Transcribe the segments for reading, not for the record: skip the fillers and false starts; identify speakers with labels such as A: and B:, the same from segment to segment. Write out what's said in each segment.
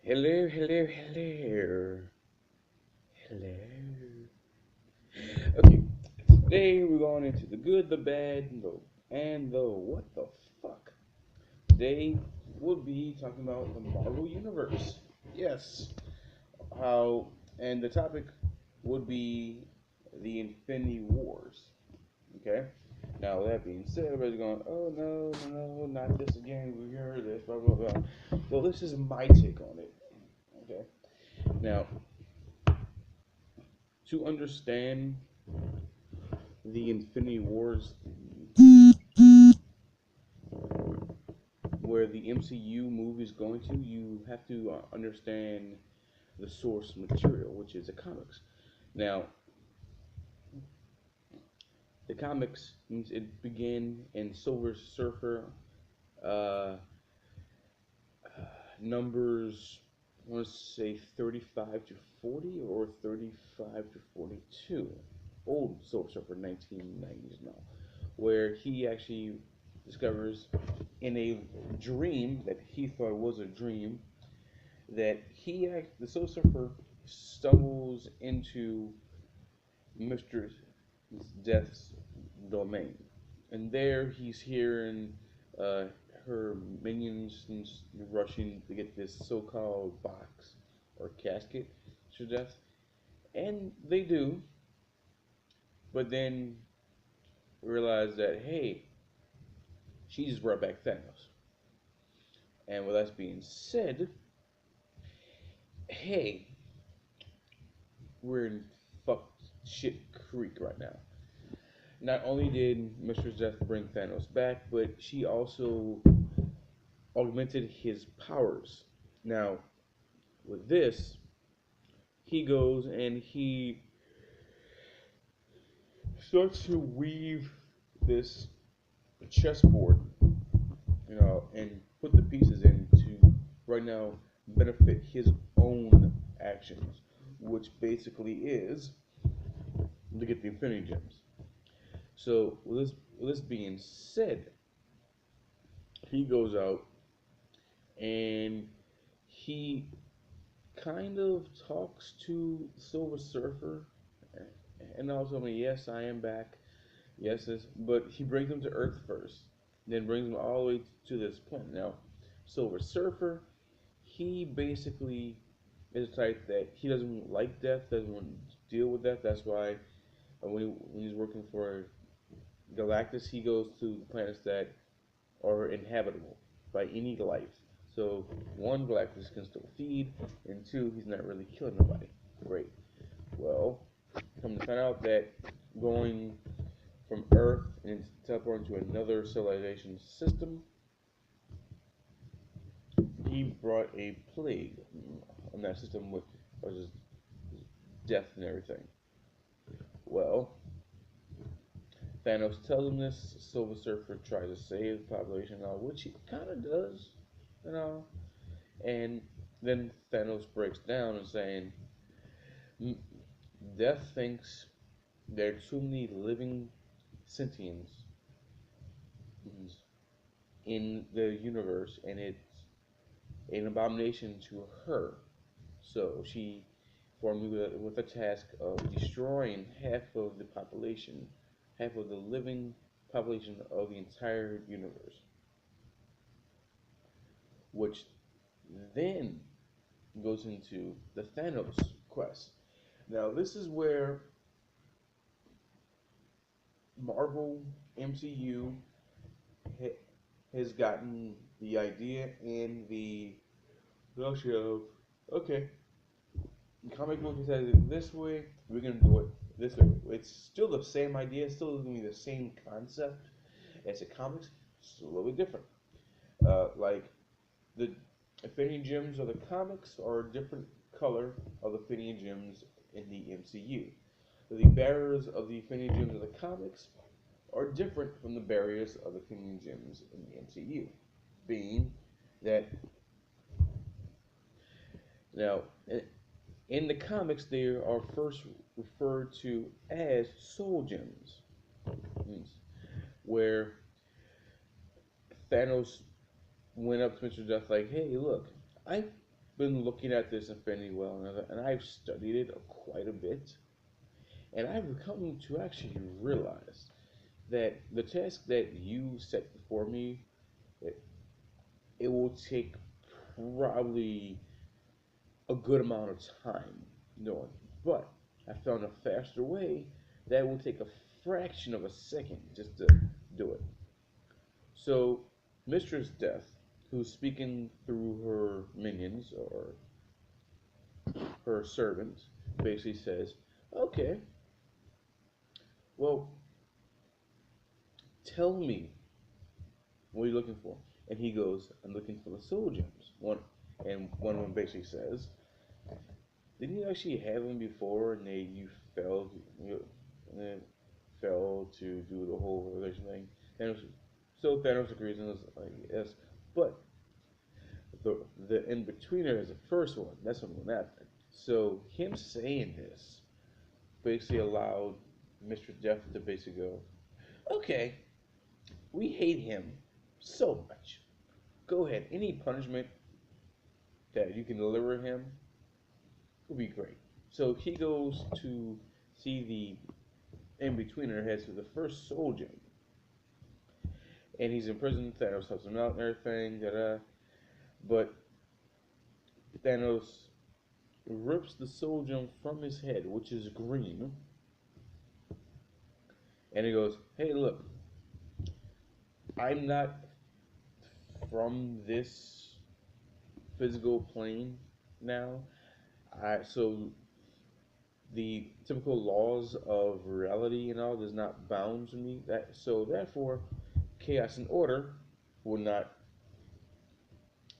A: Hello, hello, hello, hello. Okay, today we're going into the good, the bad, and the what the fuck. Today we'll be talking about the Marvel Universe. Yes, how, and the topic would be the Infinity Wars. Okay. Now with that being said, everybody's going, oh no, no, no, not this again. We heard this, blah blah blah. Well, this is my take on it. Okay. Now, to understand the Infinity Wars, where the MCU movie is going to, you have to understand the source material, which is the comics. Now, the comics means it began in Silver Surfer, uh, numbers, I want to say 35 to 40 or 35 to 42. Old Silver Surfer, 1990s now, where he actually discovers in a dream that he thought was a dream that the Silver Surfer stumbles into Mr. Death's domain, and there he's hearing uh, her minions rushing to get this so-called box or casket to Death, and they do, but then realize that hey, she's brought back Thanos. And with that being said, hey, we're in fuck shit creek right now. Not only did Mr. Death bring Thanos back, but she also augmented his powers. Now, with this, he goes and he starts to weave this chessboard, and put the pieces in to right now benefit his own actions, which basically is to get the Infinity Gems. So, with this being said, he goes out and he kind of talks to Silver Surfer, and also, I mean, yes, I am back. Yes, but he brings him to Earth first, then brings him all the way to this point. Now, Silver Surfer, he basically is the type that he doesn't like death, doesn't want to deal with death. That's why when he's working for Galactus, he goes to planets that are inhabitable by any life. So, one, Galactus can still feed, and two, he's not really killing nobody. Great. Well, come to find out that going from Earth and teleporting to another civilization system, he brought a plague on that system with just death and everything. Well, Thanos tells him this. Silver Surfer tries to save the population, which he kind of does, you know. And then Thanos breaks down and saying, Death thinks there are too many living sentients in the universe, and it's an abomination to her. So she formed me with a task of destroying half of the population, half of the living population of the entire universe, which then goes into the Thanos quest. Now, this is where Marvel MCU has gotten the idea and the notion of, okay, comic book says it this way, we're gonna do it this way. It's still the same idea, it's still gonna be the same concept as the comics, it's a little bit different. Like the Infinity Gems of the comics are a different color of the Infinity Gems in the MCU. The barriers of the Infinity Gems of the comics are different from the barriers of the Infinity Gems in the MCU, being that now in the comics they are first referred to as soul gems, where Thanos went up to Mr. Death like, "Hey, look, I been looking at this Infinity War, and I've studied it quite a bit, and I've come to actually realize that the task that you set before me, it, it will take probably a good amount of time doing. But I found a faster way that will take a fraction of a second just to do it. So, Mistress Death, who's speaking through her minions or her servants, basically says, "Okay, well, tell me what are you looking for?" And he goes, "I'm looking for the soul gems." One of them basically says, "Didn't you actually have them before, and you failed, and then failed to do the whole relation thing?" Thanos, so Thanos agrees and is like, "Yes," but the in betweener is the first one. That's what went after. So him saying this basically allowed Mr. Jeff to basically go, "Okay, we hate him so much. Go ahead. Any punishment that you can deliver him would be great." So he goes to see the in betweener, heads to the first soul gem, and he's in prison. Thanos helps him out and everything. Da da. But Thanos rips the soul gem from his head, which is green, and he goes, "Hey, look, I'm not from this physical plane now. So the typical laws of reality and all does not bound to me. Therefore, chaos and order will not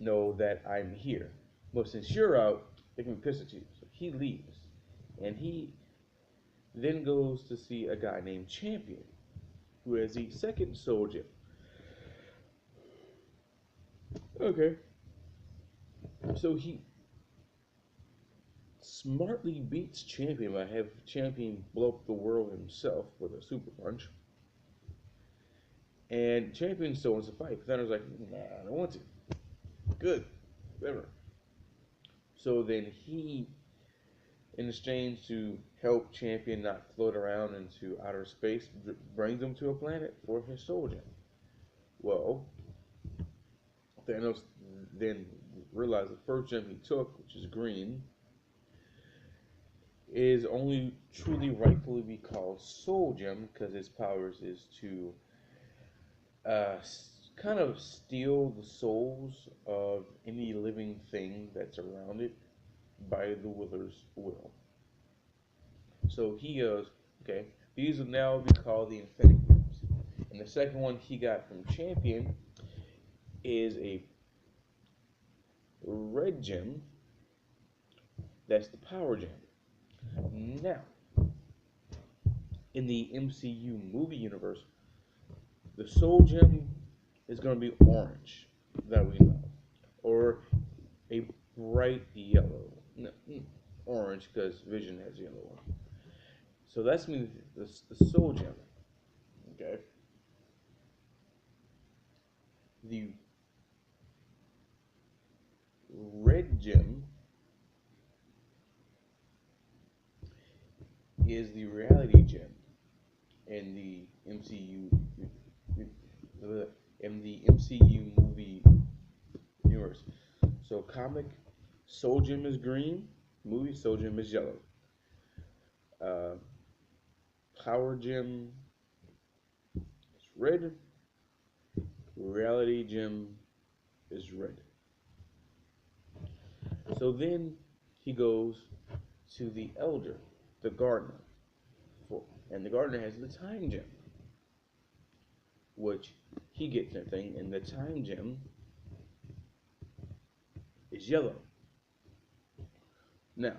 A: know that I'm here. But since you're out, they can be pissed at you." So he leaves, and he then goes to see a guy named Champion, who has the second soldier. Okay, so he smartly beats Champion by have Champion blow up the world himself with a super punch. And Champion still wants to fight. But Thanos like, "Nah, I don't want to." Good, whatever. So then he, in exchange to help Champion not float around into outer space, brings him to a planet for his soldier. Well, Thanos then realized the first gem he took, which is green, is only truly rightfully be called Soul Gem because its powers is to uh, kind of steal the souls of any living thing that's around it by the Willer's will. So he goes, "Okay, these will now be called the Infinity Gems." And the second one he got from Champion is a red gem. That's the Power Gem. Now, in the MCU movie universe, the Soul Gem is going to be orange, that we know, or a bright yellow. No, orange because Vision has yellow one. So that's means the Soul Gem. Okay. The red gem is the reality gem in the MCU in the MCU movie universe. So comic Soul Gem is green, movie Soul Gem is yellow. Uh, Power Gem is red, reality gem is red. So then he goes to the elder, the gardener, for, and the gardener has the time gem, which he gets everything, and the time gem is yellow. Now,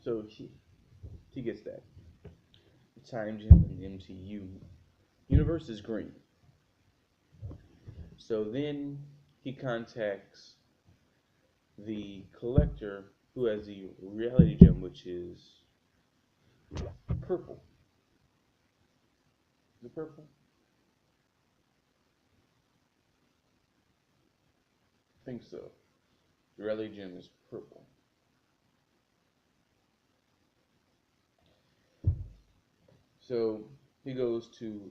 A: so he gets that. The time gem in the MCU universe is green. So then he contacts the collector who has the reality gem, which is purple. Is it purple? I think so. The reality gem is purple. So he goes to.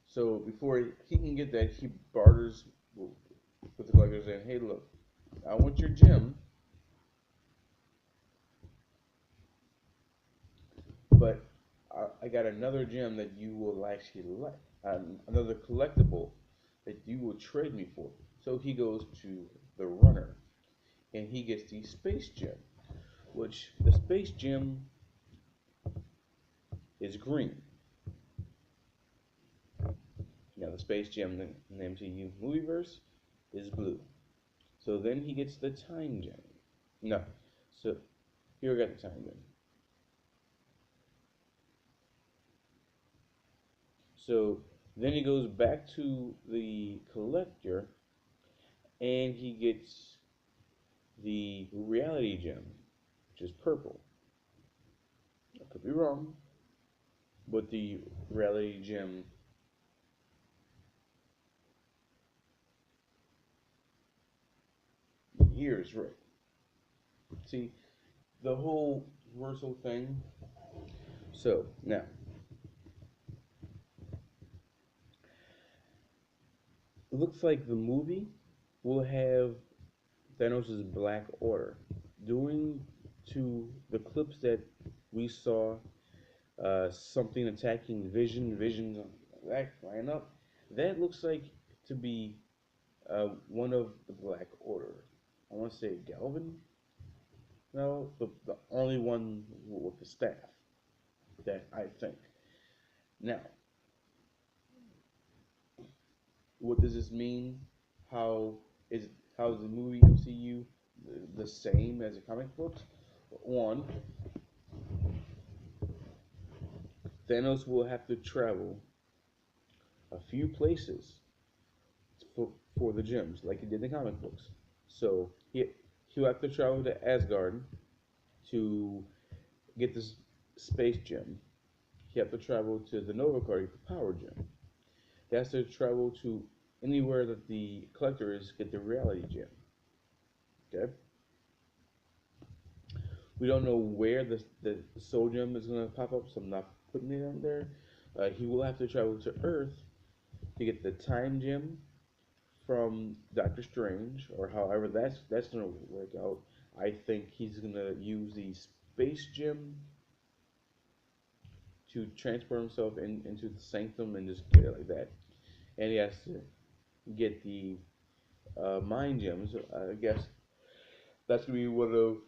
A: So before he can get that, he barters with the collector saying, "Hey, look, I want your gem, but I got another gem that you will actually like, another collectible that you will trade me for." So he goes to the runner, and he gets the space gem, which the space gem is green. Now the space gem in the MCU movieverse is blue. So then he gets the time gem. No, so here we got the time gem. So then he goes back to the collector and he gets the reality gem, which is purple. I could be wrong, but the reality gem here is red. See, the whole reversal thing. So now, it looks like the movie will have Thanos' Black Order doing to the clips that we saw something attacking Vision, Vision's that flying up. That looks like to be one of the Black Order. I want to say Galvin. No, the only one with the staff that I think. Now, what does this mean? How is how is the movie MCU the same as the comic books? One, Thanos will have to travel a few places for the gems, like he did in the comic books. So he'll have to travel to Asgard to get this space gem. He have to travel to the Nova Corps, the power gem. He has to travel to anywhere that the collector is, get the reality gem. Okay. We don't know where the soul gem is going to pop up, so I'm not putting it on there. He will have to travel to Earth to get the time gem from Doctor Strange, or however that's gonna work out. I think he's gonna use the space gem to transport himself into the sanctum and just get it like that. And he has to get the mind gems. I guess that's gonna be one of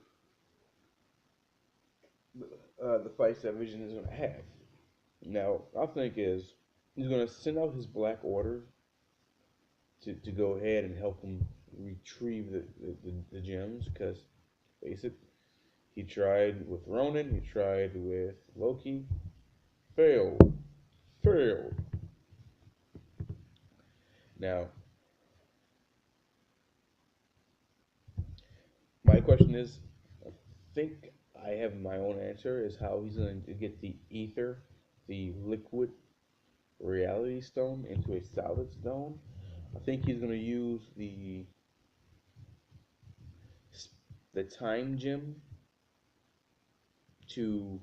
A: the fights that Vision is gonna have. Now, I think is he's gonna send out his Black Order to go ahead and help him retrieve the gems because basically he tried with Ronan, he tried with Loki, failed, failed. Now, my question is, I think I have my own answer, is how he's going to get the ether, the liquid reality stone into a solid stone. I think he's going to use the time gem to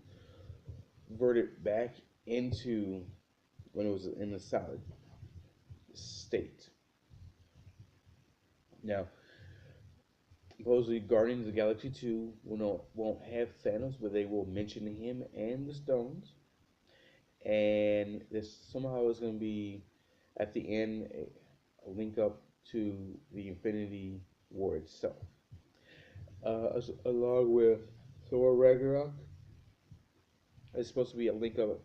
A: vert it back into when it was in the solid state. Now, supposedly Guardians of the Galaxy 2 won't have Thanos, but they will mention him and the stones. And this somehow is going to be at the end a link up to the Infinity War itself, along with Thor Ragnarok. It's supposed to be a link up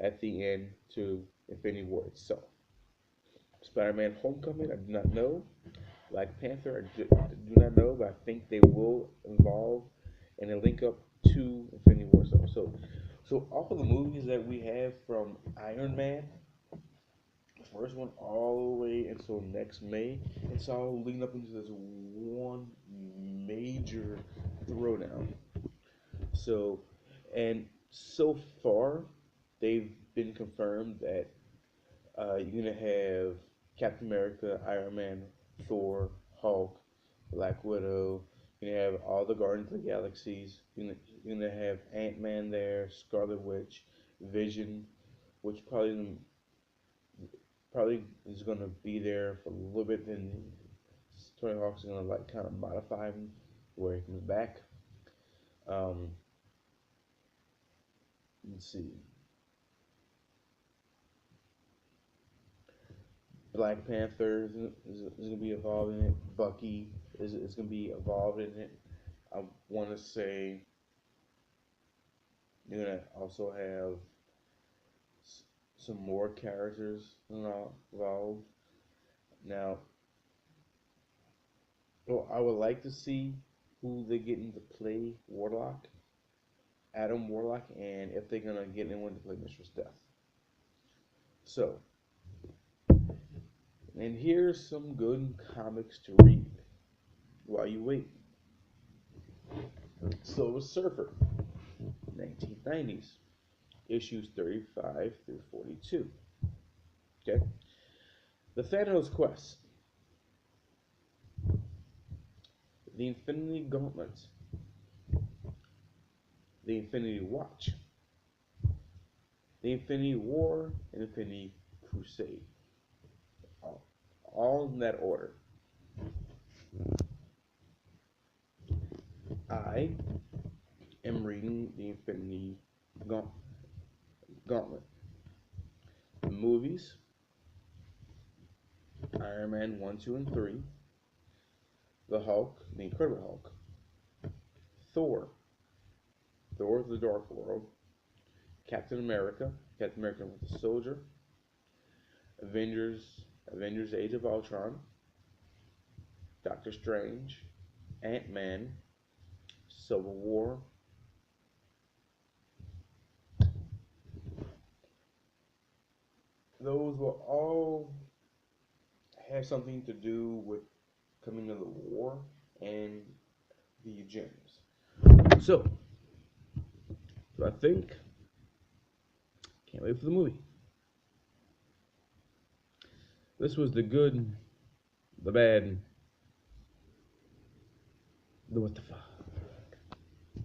A: at the end to Infinity War itself. Spider-Man: Homecoming, I do not know. Black Panther, I do not know, but I think they will involve and a link up to Infinity War. So all of the movies that we have from Iron Man, the first one all the way until next May, it's all leading up into this one major throwdown. So, and so far, they've been confirmed that you're gonna have Captain America, Iron Man, Thor, Hulk, Black Widow. You're gonna have all the Guardians of the Galaxies. You're gonna have Ant-Man there, Scarlet Witch, Vision, which probably is gonna be there for a little bit. Then Tony Hawk's gonna like kind of modify him where he comes back. Um, let's see. Black Panther is gonna be involved in it. Bucky is gonna be involved in it. I want to say you're gonna also have some more characters involved. Now, well, I would like to see who they get into play Warlock, Adam Warlock, and if they're gonna get anyone to play Mistress Death. So, and here's some good comics to read while you wait. Silver Surfer, 1990s, issues 35 through 42. Okay. The Thanos Quest, The Infinity Gauntlet, The Infinity Watch, The Infinity War, and Infinity Crusade. All in that order. I am reading The Infinity Gauntlet. The movies, Iron Man 1, 2, and 3, The Hulk, The Incredible Hulk, Thor, Thor the Dark World, Captain America, Captain America Winter Soldier, Avengers Age of Ultron, Doctor Strange, Ant-Man, Civil War. Those will all have something to do with coming to the war and the eugenics. So I think, can't wait for the movie. This was the good, the bad, the what the fuck.